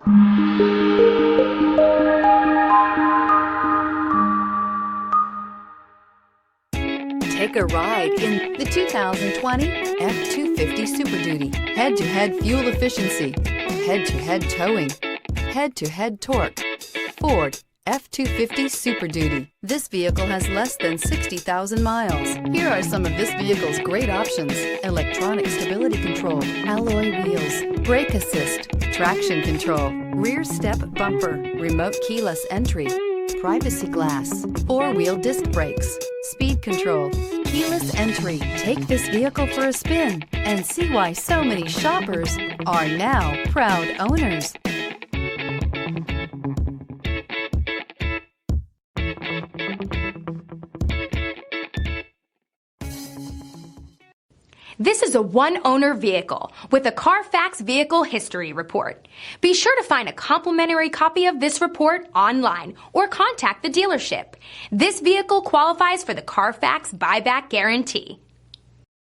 Take a ride in the 2020 F-250 Super Duty. Head-to-head fuel efficiency, head-to-head towing, head-to-head torque. Ford F-250 Super Duty. This vehicle has less than 60,000 miles. Here are some of this vehicle's great options: electronic stability control, alloy wheels, brake assist, traction control, rear step bumper, remote keyless entry, privacy glass, four-wheel disc brakes, speed control, keyless entry. Take this vehicle for a spin and see why so many shoppers are now proud owners. This is a one-owner vehicle with a CARFAX Vehicle History Report. Be sure to find a complimentary copy of this report online or contact the dealership. This vehicle qualifies for the CARFAX Buyback Guarantee.